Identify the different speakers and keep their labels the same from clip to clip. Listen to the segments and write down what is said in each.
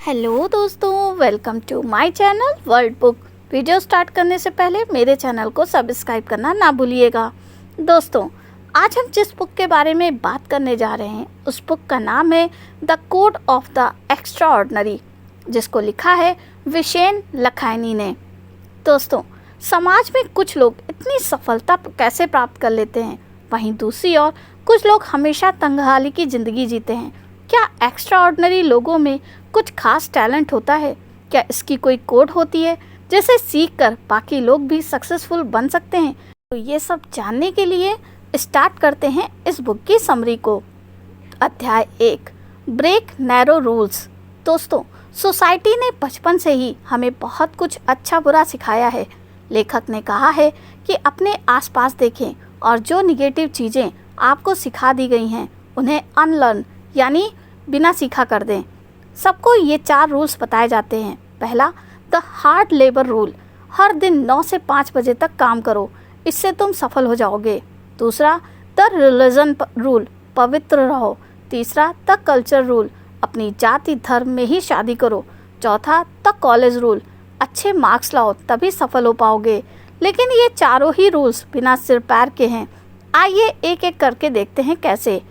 Speaker 1: Hello दोस्तों, welcome to my channel world book. Video start करने से पहले मेरे चैनल को सब्सक्राइब करना ना भूलिएगा। दोस्तों, आज हम जिस बुक के बारे में बात करने जा रहे हैं उस बुक का नाम है the code of the extraordinary, जिसको लिखा है विशेन लखानी ने। दोस्तों, समाज में कुछ लोग इतनी सफलता कैसे प्राप्त कर लेते हैं, वहीं दूसरी ओर कुछ लोग हमेशा तंगहाली की ज़िंदगी जीते हैं। क्या एक्स्ट्राऑर्डिनरी लोगों में कुछ खास टैलेंट होता है? क्या इसकी कोई कोड होती है जिसे सीख कर बाकी लोग भी सक्सेसफुल बन सकते हैं? तो ये सब जानने के लिए स्टार्ट करते हैं इस बुक की समरी को। अध्याय 1, ब्रेक नैरो रूल्स। दोस्तों, सोसाइटी ने बचपन से ही हमें बहुत कुछ अच्छा बुरा सिखाया है। लेखक ने कहा है कि अपने आसपास देखें और जो निगेटिव चीज़ें आपको सिखा दी गई हैं उन्हें अनलर्न यानी बिना सीखा कर दें। सबको ये 4 रूल्स बताए जाते हैं। पहला, द हार्ड लेबर रूल, हर दिन 9 से 5 बजे तक काम करो, इससे तुम सफल हो जाओगे। दूसरा, द रिलीजन रूल, पवित्र रहो। तीसरा, द कल्चर रूल, अपनी जाति धर्म में ही शादी करो। चौथा, द कॉलेज रूल, अच्छे मार्क्स लाओ तभी सफल हो पाओगे। लेकिन ये चारों ही रूल्स बिना सिर पैर के हैं। आइए एक एक करके देखते हैं कैसे।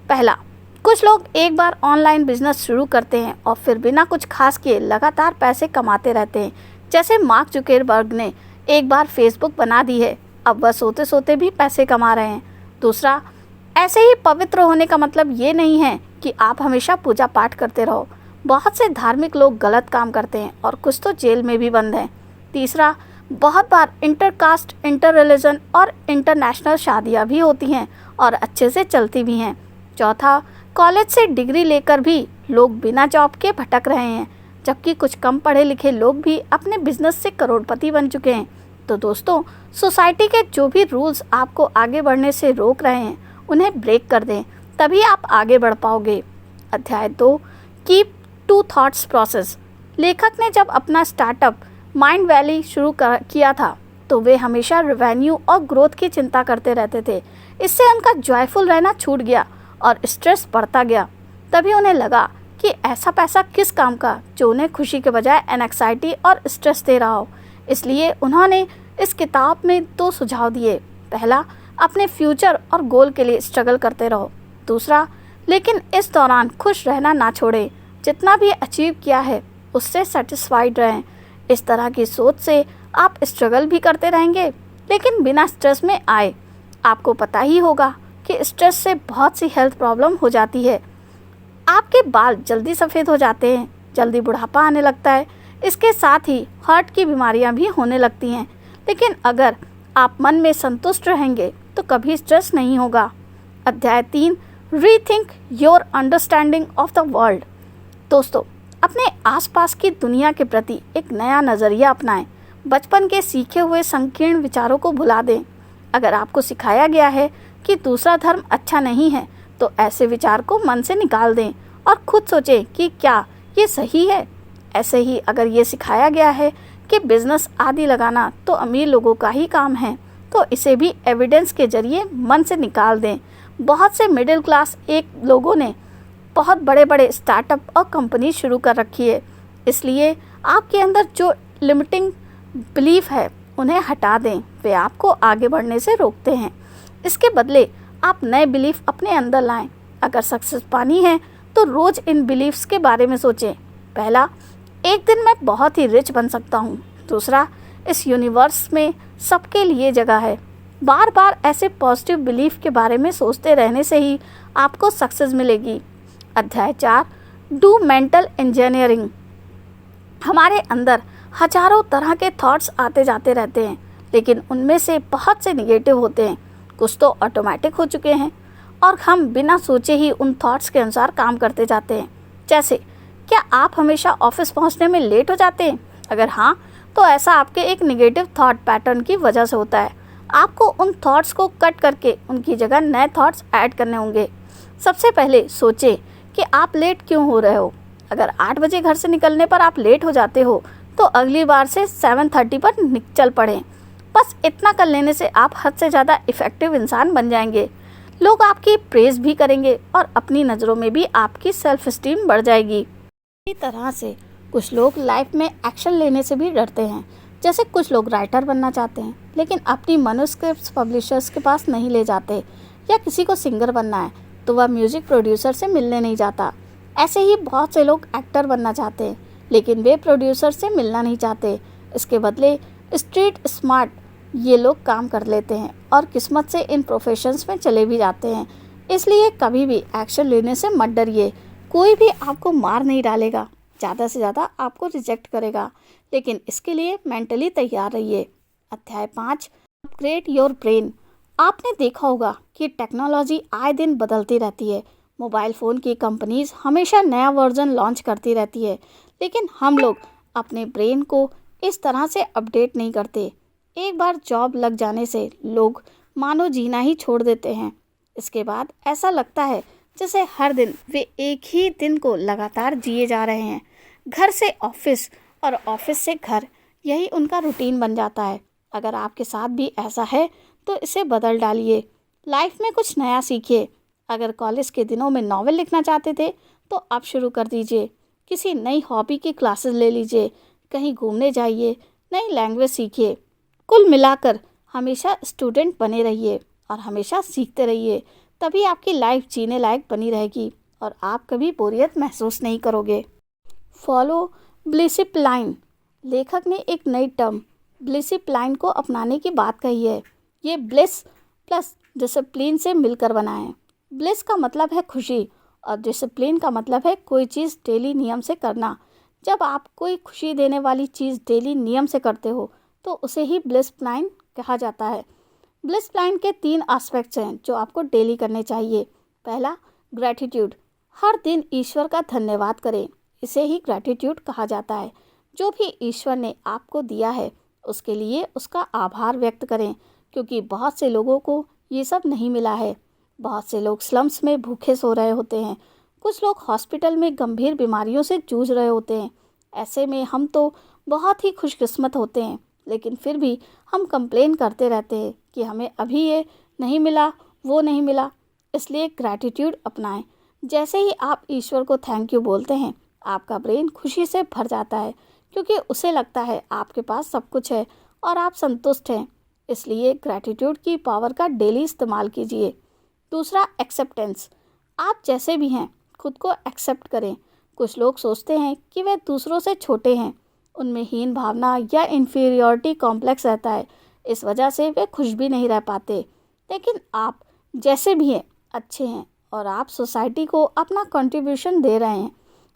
Speaker 1: पहला, कुछ लोग एक बार ऑनलाइन बिजनेस शुरू करते हैं और फिर बिना कुछ खास किए लगातार पैसे कमाते रहते हैं। जैसे मार्क जुकरबर्ग ने एक बार फेसबुक बना दी है, अब वह सोते सोते भी पैसे कमा रहे हैं। दूसरा, ऐसे ही पवित्र होने का मतलब ये नहीं है कि आप हमेशा पूजा पाठ करते रहो। बहुत से धार्मिक लोग गलत काम करते हैं और कुछ तो जेल में भी बंद हैं। तीसरा, बहुत बार इंटरकास्ट, इंटर रिलीजन और इंटरनेशनल शादियाँ भी होती हैं और अच्छे से चलती भी हैं। चौथा, कॉलेज से डिग्री लेकर भी लोग बिना जॉब के भटक रहे हैं, जबकि कुछ कम पढ़े लिखे लोग भी अपने बिजनेस से करोड़पति बन चुके हैं। तो दोस्तों, सोसाइटी के जो भी रूल्स आपको आगे बढ़ने से रोक रहे हैं उन्हें ब्रेक कर दें, तभी आप आगे बढ़ पाओगे। अध्याय 2, कीप टू थॉट्स प्रोसेस। लेखक ने जब अपना स्टार्टअप माइंड वैली शुरू किया था तो वे हमेशा रेवेन्यू और ग्रोथ की चिंता करते रहते थे। इससे उनका जॉयफुल रहना छूट गया और स्ट्रेस बढ़ता गया। तभी उन्हें लगा कि ऐसा पैसा किस काम का जो उन्हें खुशी के बजाय एंग्जायटी और स्ट्रेस दे रहा हो। इसलिए उन्होंने इस किताब में 2 सुझाव दिए। पहला, अपने फ्यूचर और गोल के लिए स्ट्रगल करते रहो। दूसरा, लेकिन इस दौरान खुश रहना ना छोड़ें, जितना भी अचीव किया है उससे सेटिस्फाइड रहें। इस तरह की सोच से आप स्ट्रगल भी करते रहेंगे लेकिन बिना स्ट्रेस में आए। आपको पता ही होगा कि स्ट्रेस से बहुत सी हेल्थ प्रॉब्लम हो जाती है। आपके बाल जल्दी सफ़ेद हो जाते हैं, जल्दी बुढ़ापा आने लगता है, इसके साथ ही हार्ट की बीमारियां भी होने लगती हैं। लेकिन अगर आप मन में संतुष्ट रहेंगे तो कभी स्ट्रेस नहीं होगा। अध्याय 3, rethink your understanding of the world. दोस्तों, अपने आसपास की दुनिया के प्रति एक नया नज़रिया अपनाएं। बचपन के सीखे हुए संकीर्ण विचारों को भुला दें। अगर आपको सिखाया गया है कि दूसरा धर्म अच्छा नहीं है तो ऐसे विचार को मन से निकाल दें और खुद सोचें कि क्या ये सही है। ऐसे ही अगर ये सिखाया गया है कि बिजनेस आदि लगाना तो अमीर लोगों का ही काम है तो इसे भी एविडेंस के जरिए मन से निकाल दें। बहुत से मिडिल क्लास लोगों ने बहुत बड़े बड़े स्टार्टअप और कंपनी शुरू कर रखी है। इसलिए आपके अंदर जो लिमिटिंग बिलीफ है उन्हें हटा दें, वे आपको आगे बढ़ने से रोकते हैं। इसके बदले आप नए बिलीफ अपने अंदर लाएं। अगर सक्सेस पानी है तो रोज़ इन बिलीफ्स के बारे में सोचें। पहला, एक दिन मैं बहुत ही रिच बन सकता हूँ। दूसरा, इस यूनिवर्स में सबके लिए जगह है। बार बार ऐसे पॉजिटिव बिलीफ के बारे में सोचते रहने से ही आपको सक्सेस मिलेगी। अध्याय 4, डू मेंटल इंजीनियरिंग। हमारे अंदर हजारों तरह के थॉट्स आते जाते रहते हैं, लेकिन उनमें से बहुत से निगेटिव होते हैं। कुछ तो ऑटोमेटिक हो चुके हैं और हम बिना सोचे ही उन थॉट्स के अनुसार काम करते जाते हैं। जैसे, क्या आप हमेशा ऑफिस पहुंचने में लेट हो जाते हैं? अगर हाँ, तो ऐसा आपके एक निगेटिव थॉट पैटर्न की वजह से होता है। आपको उन थॉट्स को कट करके उनकी जगह नए थॉट्स ऐड करने होंगे। सबसे पहले सोचें कि आप लेट क्यों हो रहे हो। अगर 8 बजे घर से निकलने पर आप लेट हो जाते हो तो अगली बार से 7:30 पर चल पड़ें। बस इतना कर लेने से आप हद से ज़्यादा इफ़ेक्टिव इंसान बन जाएंगे। लोग आपकी प्रेज़ भी करेंगे और अपनी नज़रों में भी आपकी सेल्फ एस्टीम बढ़ जाएगी। इसी तरह से कुछ लोग लाइफ में एक्शन लेने से भी डरते हैं। जैसे कुछ लोग राइटर बनना चाहते हैं लेकिन अपनी मनुस्क्रिप्ट्स पब्लिशर्स के पास नहीं ले जाते, या किसी को सिंगर बनना है तो वह म्यूज़िक प्रोड्यूसर से मिलने नहीं जाता। ऐसे ही बहुत से लोग एक्टर बनना चाहते हैं लेकिन वे प्रोड्यूसर से मिलना नहीं चाहते। इसके बदले स्ट्रीट स्मार्ट ये लोग काम कर लेते हैं और किस्मत से इन प्रोफेशंस में चले भी जाते हैं। इसलिए कभी भी एक्शन लेने से मत डरिए। कोई भी आपको मार नहीं डालेगा, ज़्यादा से ज़्यादा आपको रिजेक्ट करेगा, लेकिन इसके लिए मेंटली तैयार रहिए। अध्याय 5, अपग्रेड योर ब्रेन। आपने देखा होगा कि टेक्नोलॉजी आए दिन बदलती रहती है। मोबाइल फ़ोन की कंपनीज हमेशा नया वर्जन लॉन्च करती रहती है, लेकिन हम लोग अपने ब्रेन को इस तरह से अपडेट नहीं करते। एक बार जॉब लग जाने से लोग मानो जीना ही छोड़ देते हैं। इसके बाद ऐसा लगता है जैसे हर दिन वे एक ही दिन को लगातार जिए जा रहे हैं। घर से ऑफिस और ऑफिस से घर, यही उनका रूटीन बन जाता है। अगर आपके साथ भी ऐसा है तो इसे बदल डालिए। लाइफ में कुछ नया सीखिए। अगर कॉलेज के दिनों में नॉवेल लिखना चाहते थे तो अब शुरू कर दीजिए। किसी नई हॉबी की क्लासेस ले लीजिए, कहीं घूमने जाइए, नई लैंग्वेज सीखिए। कुल मिलाकर हमेशा स्टूडेंट बने रहिए और हमेशा सीखते रहिए, तभी आपकी लाइफ जीने लायक बनी रहेगी और आप कभी बोरियत महसूस नहीं करोगे। Follow discipline. लेखक ने एक नई टर्म डिसिप्लिन को अपनाने की बात कही है। ये ब्लिस प्लस डिसिप्लिन से मिलकर बना है। ब्लिस का मतलब है खुशी और डिसिप्लिन का मतलब है कोई चीज़ डेली नियम से करना। जब आप कोई खुशी देने वाली चीज़ डेली नियम से करते हो तो उसे ही डिसिप्लिन कहा जाता है। डिसिप्लिन के 3 एस्पेक्ट्स हैं जो आपको डेली करने चाहिए। पहला, ग्रैटिट्यूड। हर दिन ईश्वर का धन्यवाद करें, इसे ही ग्रैटिट्यूड कहा जाता है। जो भी ईश्वर ने आपको दिया है उसके लिए उसका आभार व्यक्त करें, क्योंकि बहुत से लोगों को ये सब नहीं मिला है। बहुत से लोग स्लम्स में भूखे सो रहे होते हैं। कुछ लोग हॉस्पिटल में गंभीर बीमारियों से जूझ रहे होते हैं। ऐसे में हम तो बहुत ही खुशकिस्मत होते हैं, लेकिन फिर भी हम कंप्लेन करते रहते हैं कि हमें अभी ये नहीं मिला, वो नहीं मिला। इसलिए ग्रैटिट्यूड अपनाएं। जैसे ही आप ईश्वर को थैंक यू बोलते हैं, आपका ब्रेन खुशी से भर जाता है, क्योंकि उसे लगता है आपके पास सब कुछ है और आप संतुष्ट हैं। इसलिए ग्रैटिट्यूड की पावर का डेली इस्तेमाल कीजिए। दूसरा, एक्सेप्टेंस। आप जैसे भी हैं खुद को एक्सेप्ट करें। कुछ लोग सोचते हैं कि वे दूसरों से छोटे हैं, उनमें हीन भावना या इन्फीरियॉरिटी कॉम्प्लेक्स रहता है। इस वजह से वे खुश भी नहीं रह पाते। लेकिन आप जैसे भी हैं अच्छे हैं और आप सोसाइटी को अपना कंट्रीब्यूशन दे रहे हैं।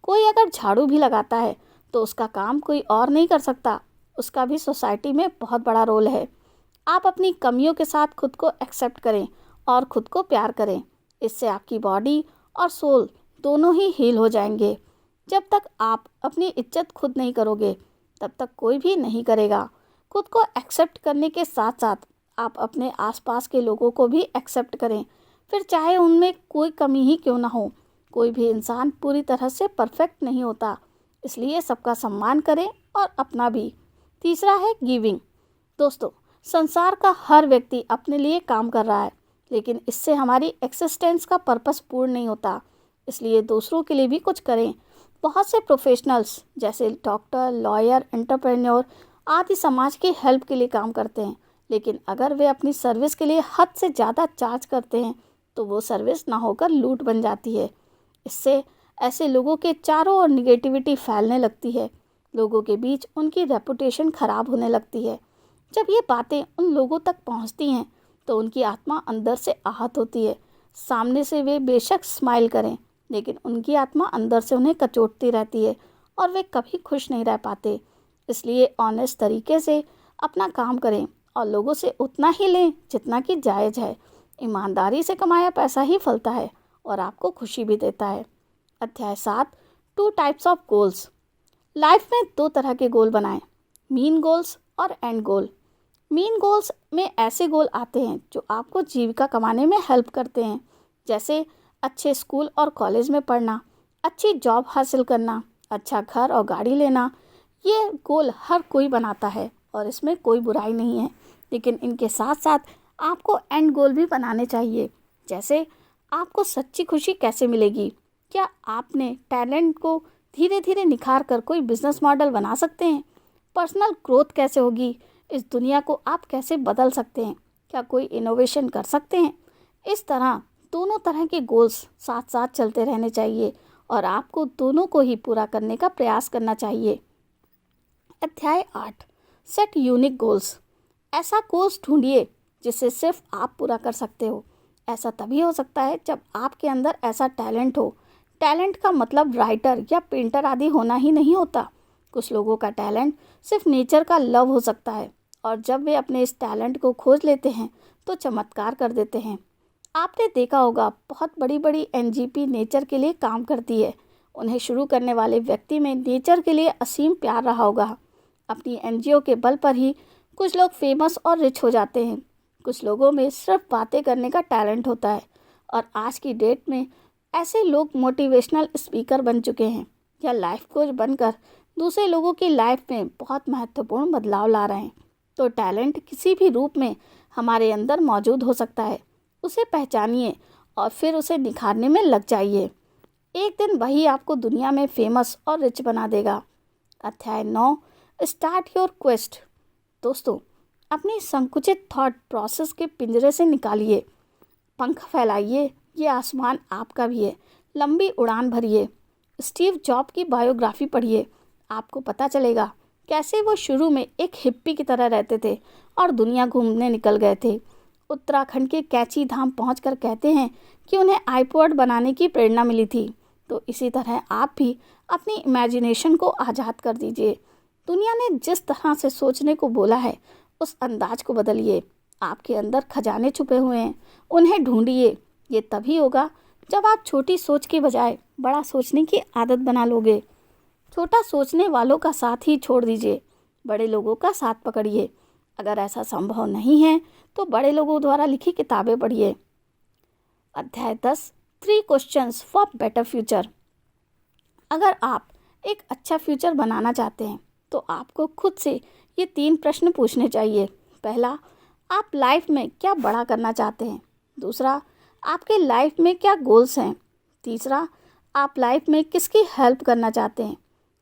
Speaker 1: कोई अगर झाड़ू भी लगाता है तो उसका काम कोई और नहीं कर सकता, उसका भी सोसाइटी में बहुत बड़ा रोल है। आप अपनी कमियों के साथ खुद को एक्सेप्ट करें और खुद को प्यार करें। इससे आपकी बॉडी और सोल दोनों ही हील हो जाएंगे। जब तक आप अपनी इज्जत खुद नहीं करोगे तब तक कोई भी नहीं करेगा। खुद को एक्सेप्ट करने के साथ साथ आप अपने आसपास के लोगों को भी एक्सेप्ट करें, फिर चाहे उनमें कोई कमी ही क्यों ना हो। कोई भी इंसान पूरी तरह से परफेक्ट नहीं होता, इसलिए सबका सम्मान करें और अपना भी। तीसरा है गिविंग। दोस्तों, संसार का हर व्यक्ति अपने लिए काम कर रहा है, लेकिन इससे हमारी एक्सिस्टेंस का पर्पस पूर्ण नहीं होता। इसलिए दूसरों के लिए भी कुछ करें। बहुत से प्रोफेशनल्स जैसे डॉक्टर, लॉयर, एंटरप्रेन्योर आदि समाज की हेल्प के लिए काम करते हैं, लेकिन अगर वे अपनी सर्विस के लिए हद से ज़्यादा चार्ज करते हैं तो वो सर्विस ना होकर लूट बन जाती है। इससे ऐसे लोगों के चारों ओर निगेटिविटी फैलने लगती है। लोगों के बीच उनकी रेपुटेशन खराब होने लगती है। जब ये बातें उन लोगों तक पहुंचती हैं तो उनकी आत्मा अंदर से आहत होती है। सामने से वे बेशक स्माइल करें, लेकिन उनकी आत्मा अंदर से उन्हें कचोटती रहती है और वे कभी खुश नहीं रह पाते। इसलिए ऑनेस्ट तरीके से अपना काम करें और लोगों से उतना ही लें जितना कि जायज़ है। ईमानदारी से कमाया पैसा ही फलता है और आपको खुशी भी देता है। अध्याय 7, 2 टाइप्स ऑफ गोल्स। लाइफ में 2 तरह के गोल बनाएं, मीन गोल्स और एंड गोल। मीन गोल्स में ऐसे गोल आते हैं जो आपको जीविका कमाने में हेल्प करते हैं, जैसे अच्छे स्कूल और कॉलेज में पढ़ना, अच्छी जॉब हासिल करना, अच्छा घर और गाड़ी लेना। ये गोल हर कोई बनाता है और इसमें कोई बुराई नहीं है, लेकिन इनके साथ साथ आपको एंड गोल भी बनाने चाहिए। जैसे आपको सच्ची खुशी कैसे मिलेगी? क्या आपने टैलेंट को धीरे धीरे निखार कर कोई बिजनेस मॉडल बना सकते हैं? पर्सनल ग्रोथ कैसे होगी? इस दुनिया को आप कैसे बदल सकते हैं? क्या कोई इनोवेशन कर सकते हैं? इस तरह दोनों तरह के गोल्स साथ साथ चलते रहने चाहिए और आपको दोनों को ही पूरा करने का प्रयास करना चाहिए। अध्याय 8, सेट यूनिक गोल्स। ऐसा गोल्स ढूंढिए जिसे सिर्फ आप पूरा कर सकते हो। ऐसा तभी हो सकता है जब आपके अंदर ऐसा टैलेंट हो। टैलेंट का मतलब राइटर या पेंटर आदि होना ही नहीं होता। कुछ लोगों का टैलेंट सिर्फ नेचर का लव हो सकता है और जब वे अपने इस टैलेंट को खोज लेते हैं तो चमत्कार कर देते हैं। आपने देखा होगा बहुत बड़ी बड़ी एनजीपी नेचर के लिए काम करती है। उन्हें शुरू करने वाले व्यक्ति में नेचर के लिए असीम प्यार रहा होगा। अपनी एनजीओ के बल पर ही कुछ लोग फेमस और रिच हो जाते हैं। कुछ लोगों में सिर्फ बातें करने का टैलेंट होता है और आज की डेट में ऐसे लोग मोटिवेशनल स्पीकर बन चुके हैं या लाइफ कोच बनकर दूसरे लोगों की लाइफ में बहुत महत्वपूर्ण बदलाव ला रहे हैं। तो टैलेंट किसी भी रूप में हमारे अंदर मौजूद हो सकता है। उसे पहचानिए और फिर उसे निखारने में लग जाइए। एक दिन वही आपको दुनिया में फेमस और रिच बना देगा। अध्याय 9, स्टार्ट योर क्वेस्ट। दोस्तों, अपनी संकुचित थॉट प्रोसेस के पिंजरे से निकालिए, पंख फैलाइए। ये आसमान आपका भी है। लंबी उड़ान भरिए। स्टीव जॉब की बायोग्राफी पढ़िए। आपको पता चलेगा कैसे वो शुरू में एक हिप्पी की तरह रहते थे और दुनिया घूमने निकल गए थे। उत्तराखंड के कैची धाम पहुंचकर कहते हैं कि उन्हें आईपॉड बनाने की प्रेरणा मिली थी। तो इसी तरह आप भी अपनी इमेजिनेशन को आज़ाद कर दीजिए। दुनिया ने जिस तरह से सोचने को बोला है उस अंदाज को बदलिए। आपके अंदर खजाने छुपे हुए हैं, उन्हें ढूंढिए। ये तभी होगा जब आप छोटी सोच के बजाय बड़ा सोचने की आदत बना लोगे। छोटा सोचने वालों का साथ ही छोड़ दीजिए, बड़े लोगों का साथ पकड़िए। अगर ऐसा संभव नहीं है तो बड़े लोगों द्वारा लिखी किताबें पढ़िए। अध्याय 10, 3 क्वेश्चंस फॉर बेटर फ्यूचर। अगर आप एक अच्छा फ्यूचर बनाना चाहते हैं तो आपको खुद से ये 3 प्रश्न पूछने चाहिए। पहला, आप लाइफ में क्या बड़ा करना चाहते हैं? दूसरा, आपके लाइफ में क्या गोल्स हैं? तीसरा, आप लाइफ में किसकी हेल्प करना चाहते हैं?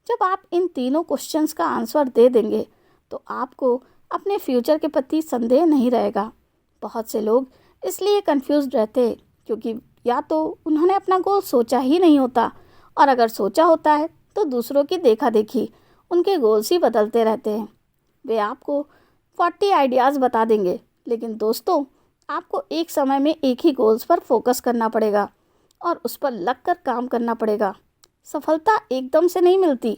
Speaker 1: जब आप इन तीनों क्वेश्चंस का आंसर दे देंगे तो आपको अपने फ्यूचर के प्रति संदेह नहीं रहेगा। बहुत से लोग इसलिए कंफ्यूज्ड रहते हैं क्योंकि या तो उन्होंने अपना गोल सोचा ही नहीं होता और अगर सोचा होता है तो दूसरों की देखा देखी उनके गोल्स ही बदलते रहते हैं। वे आपको 40 आइडियाज़ बता देंगे, लेकिन दोस्तों, आपको एक समय में एक ही गोल्स पर फोकस करना पड़ेगा और उस पर लगकर काम करना पड़ेगा। सफलता एकदम से नहीं मिलती।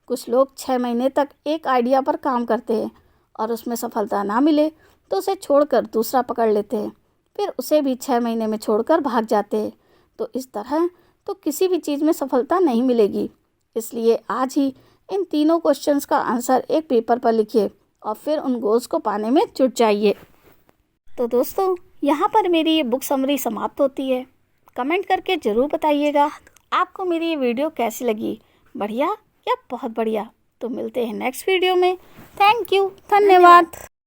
Speaker 1: कुछ लोग 6 महीने तक एक आइडिया पर काम करते हैं और उसमें सफलता ना मिले तो उसे छोड़कर दूसरा पकड़ लेते हैं, फिर उसे भी 6 महीने में छोड़कर भाग जाते हैं। तो इस तरह तो किसी भी चीज़ में सफलता नहीं मिलेगी। इसलिए आज ही इन तीनों क्वेश्चंस का आंसर एक पेपर पर लिखिए और फिर उन गोल्स को पाने में जुट जाइए। तो दोस्तों, यहाँ पर मेरी ये बुक समरी समाप्त होती है। कमेंट करके ज़रूर बताइएगा आपको मेरी ये वीडियो कैसी लगी, बढ़िया या बहुत बढ़िया। तो मिलते हैं नेक्स्ट वीडियो में। थैंक यू, धन्यवाद।